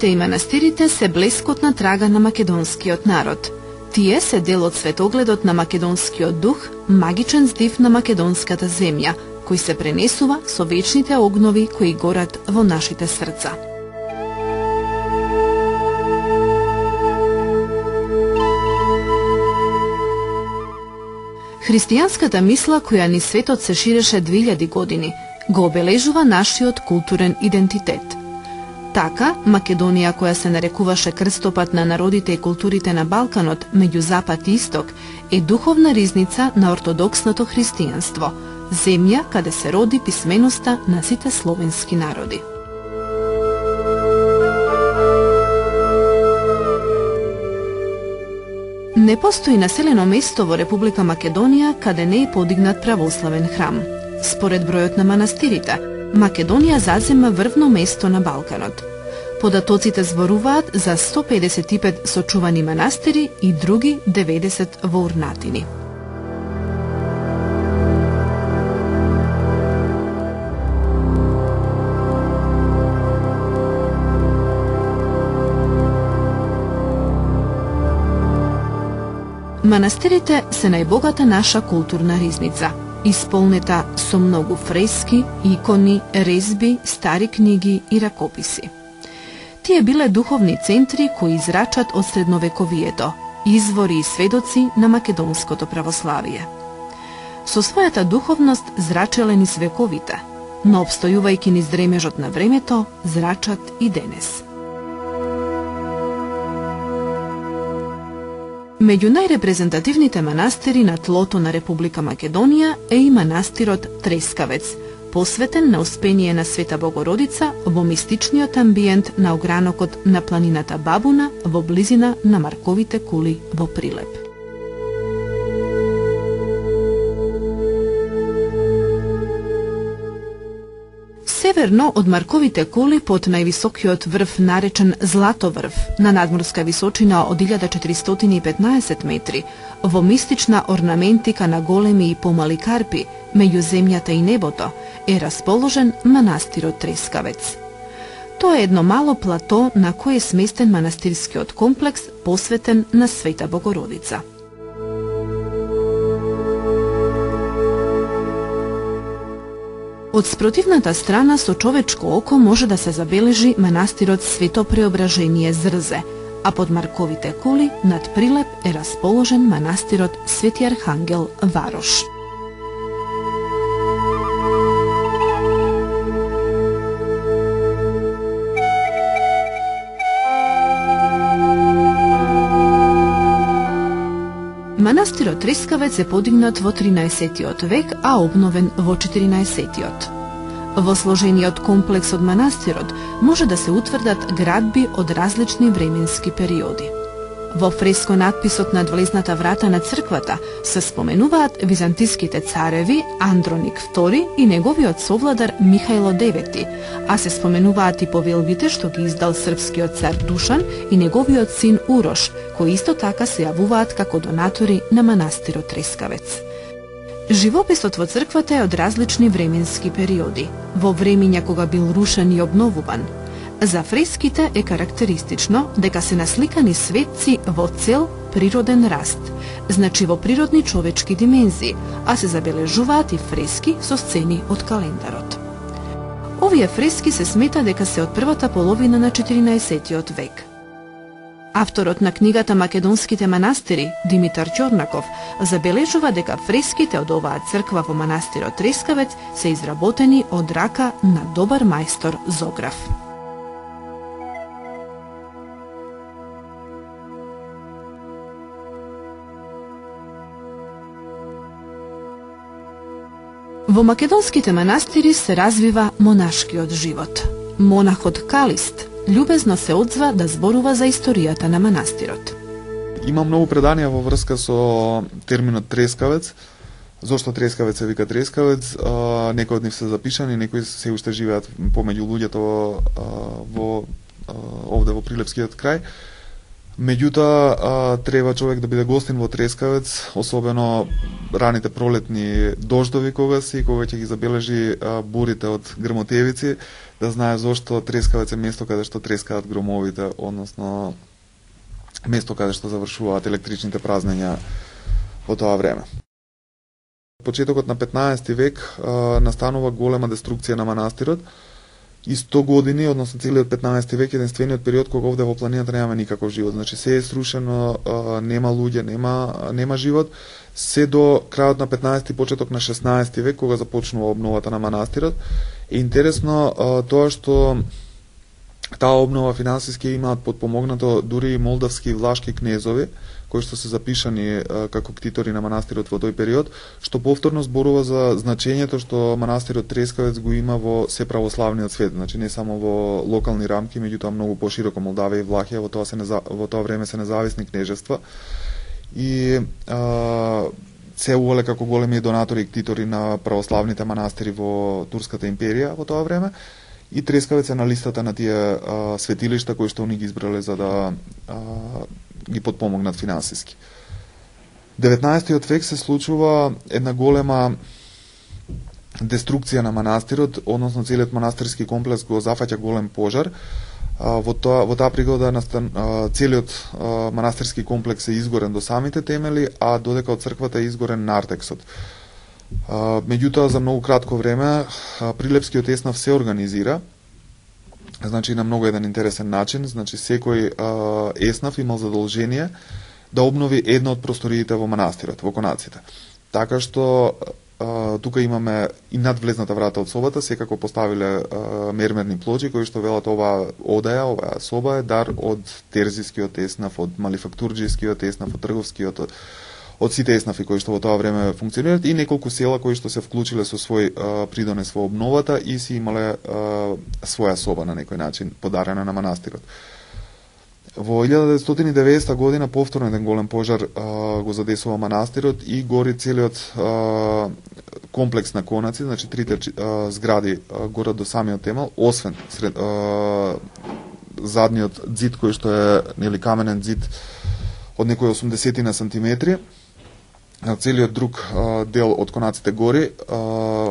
црквите и манастирите се блескотна трага на македонскиот народ. Тие се дел од светогледот на македонскиот дух, магичен здив на македонската земја, кој се пренесува со вечните огнови кои горат во нашите срца. Христијанската мисла, која ни светот се ширеше 2000 години, го обележува нашиот културен идентитет. Така, Македонија, која се нарекуваше крстопат на народите и културите на Балканот меѓу Запад и Исток, е духовна ризница на ортодоксното христијанство, земја каде се роди писменоста на сите словенски народи. Не постои населено место во Република Македонија каде не е подигнат православен храм. Според бројот на манастирите, Македонија зазема врвно место на Балканот. Податоците зборуваат за 155 сочувани манастири и други 90 во урнатини. Манастирите се најбогата наша културна ризница, исполнета со многу фрески, икони, резби, стари книги и ракописи. Тие биле духовни центри кои израчат од средновековието, извори и сведоци на македонското православие. Со својата духовност зрачеле низ вековите, но обстојувајќи низ дремежот на времето, зрачат и денес. Меѓу најрепрезентативните манастири на тлото на Република Македонија е и манастирот Трескавец, посветен на успение на Света Богородица во мистичниот амбиент на огранокот на планината Бабуна во близина на Марковите кули во Прилеп. Северно од Марковите кули под највисокиот врв наречен Златоврв, на надморска височина од 1415 метри, во мистична орнаментика на големи и помали карпи, меѓу земјата и небото, е расположен манастирот Трескавец. Тоа е едно мало плато на кое е сместен манастирскиот комплекс посветен на Света Богородица. Од спротивната страна со човечко око може да се забележи манастирот Свето Преображение Зрзе, а под Марковите кули над Прилеп е расположен манастирот Свети Архангел Варош. Манастирот Трескавец е подигнат во 13 век, а обновен во 14-тиот. Во сложениот комплекс од манастирот може да се утврдат градби од различни временски периоди. Во фреско надписот над влезната врата на црквата се споменуваат византиските цареви Андроник II и неговиот совладар Михајло IX, а се споменуваат и повелбите што ги издал српскиот цар Душан и неговиот син Урош, кои исто така се јавуваат како донатори на манастирот Трескавец. Живописот во црквата е од различни временски периоди, во времиња кога бил рушен и обновуван. За фреските е карактеристично дека се насликани светци во цел природен раст, значи во природни човечки димензии, а се забележуваат и фрески со сцени од календарот. Овие фрески се смета дека се од првата половина на 14 век. Авторот на книгата Македонските манастири, Димитар Ќорнаков, забележува дека фреските од оваа црква во манастирот Трескавец се изработени од рака на добар мајстор зограф. Во македонските манастири се развива монашкиот живот. Монахот Калист љубезно се одзва да зборува за историјата на манастирот. Има многу преданија во врска со терминот Трескавец. Зошто Трескавец се вика Трескавец? Некои од нив се запишани, некои се уште живеат помеѓу луѓето овде во Прилепскиот крај. Меѓутоа, треба човек да биде гостин во Трескавец, особено раните пролетни дождови кога ќе ги забележи бурите од грмотевици, да знае зошто Трескавец е место каде што трескаат громовите, односно место каде што завршуваат електричните празнења во тоа време. Почетокот на 15 век настанува голема деструкција на манастирот и 100 години, односно целиот 15 век, единствениот период кога овде во планината немаме никаков живот. Значи се е срушено, нема луѓе, нема живот, се до крајот на 15 и почеток на 16 век кога започнува обновата на манастирот. Е интересно тоа што таа обнова финансиски имаат подпомогнато дури и молдавски и влашки кнезови, кои што се запишани како ктитори на манастирот во тој период, што повторно зборува за значењето што манастирот Трескавец го има во се православниот свет, значи не само во локални рамки, меѓутоа многу пошироко. Молдавија и Влахија во тоа време се независни кнежества и се увале како големи донатори и ктитори на православните манастири во Турската империја во тоа време. И Трескавец е на листата на тие светилишта кои што они ги избрале за да ги подпомогнат финансиски. 19-тиот век се случува една голема деструкција на манастирот, односно целиот манастирски комплекс го зафаќа голем пожар. Во таа пригода целиот манастирски комплекс е изгорен до самите темели, а додека од црквата е изгорен нартексот. Меѓутоа, за многу кратко време, Прилепскиот еснав се организира, значи на многу еден интересен начин. Значи секој еснав имал задолжение да обнови една од просториите во манастирот, во конаците. Така што тука имаме и над влезната врата од собата, секако поставиле мермерни плочи кои што велат оваа оваа соба е дар од терзискиот еснав, од малифактурџискиот еснав, од трговскиот, од сите еснафи кои што во тоа време функционираат и неколку села кои што се вклучиле со свој придонес во обновата и си имале своја соба на некој начин подарена на манастирот. Во 1990 година повторно еден голем пожар го задесува манастирот и гори целиот комплекс на конаци, значи трите згради горат до самиот темел, освен задниот ѕид кој што е каменен ѕид од некои 80 на сантиметри. Целиот друг дел од конаците гори,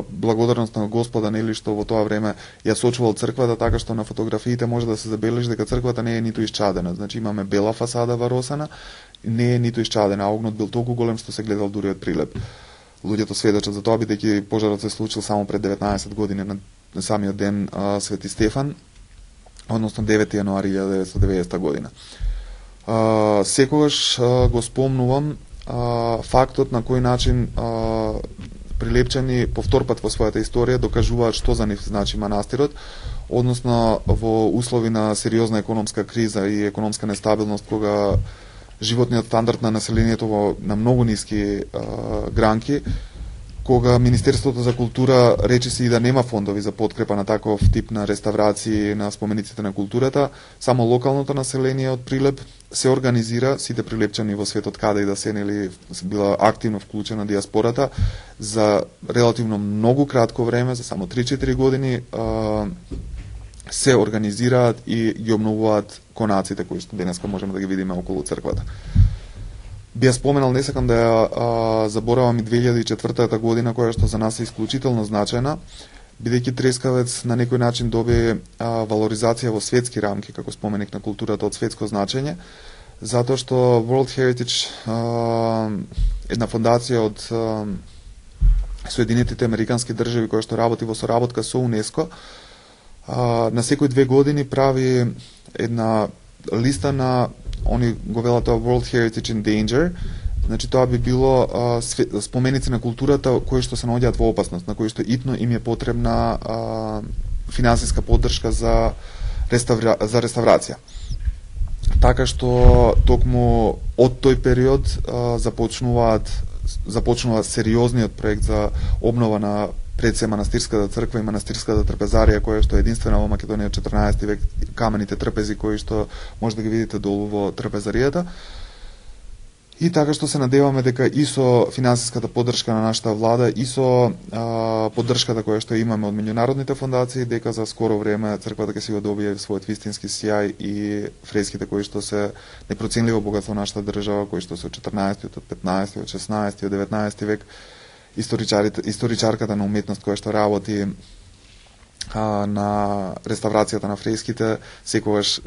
благодарност на Господа, што во тоа време ја сочувал црквата, така што на фотографиите може да се забележи дека црквата не е ниту исчадена. Значи имаме бела фасада варосана, не е ниту исчадена, а огнот бил толку голем што се гледал дури од Прилеп. Луѓето сведочат за тоа, бидејќи пожарот се случил само пред 19 години на самиот ден Свети Стефан, односно 9 јануари 1990 година. Секогаш го спомнувам фактот на кој начин прилепчани повторпат во својата историја докажуваат што за нив значи манастирот, односно во услови на сериозна економска криза и економска нестабилност, кога животниот стандард на населението на многу ниски гранки, кога Министерството за култура речиси и да нема фондови за подкрепа на таков тип на реставрации на спомениците на културата, само локалното население од Прилеп се организира, сите прилепчани во светот каде и да се била активно вклучена диаспората, за релативно многу кратко време, за само 3-4 години, се организираат и ги обновуваат конаците кои што денеска можеме да ги видиме околу црквата. Би ја споменал, не сакам да ја заборавам и 2004 година, која што за нас е исклучително значајна, бидејќи Трескавец на некој начин доби валоризација во светски рамки, како споменик на културата од светско значење, затоа што World Heritage, една фондација од Соединетите Американски држави, која што работи во соработка со УНЕСКО, на секој 2 години прави една листа на, они го велат тоа World Heritage in Danger, значи тоа би било споменици на културата кои што се наоѓаат во опасност, на кои што итно им е потребна финансиска поддршка за реставрација. Така што токму од тој период започнува сериозниот проект за обнова на пред се манастирската црква и манастирската трпезарија, која што е единствена во Македонија од 14 век, камените трпези кои што може да ги видите долу во трпезаријата. И така што се надеваме дека и со финансиската поддршка на нашата влада и со поддршката која што имаме од меѓународните фондации, дека за скоро време црквата ќе си го добие својот вистински сјај и фреските кои што се непроценливо богатство на нашата држава, кои што се од 14-тиот, од 15-тиот, од 16-тиот, од 19-ти век, историчарката на уметност која што работи на реставрацијата на фреските, секогаш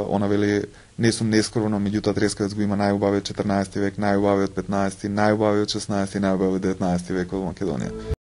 она вели не сум нескромна, меѓутоа Трескавец го има најубавиот 14 век, најубавиот 15, најубавиот 16 и најубавиот 19 век во Македонија.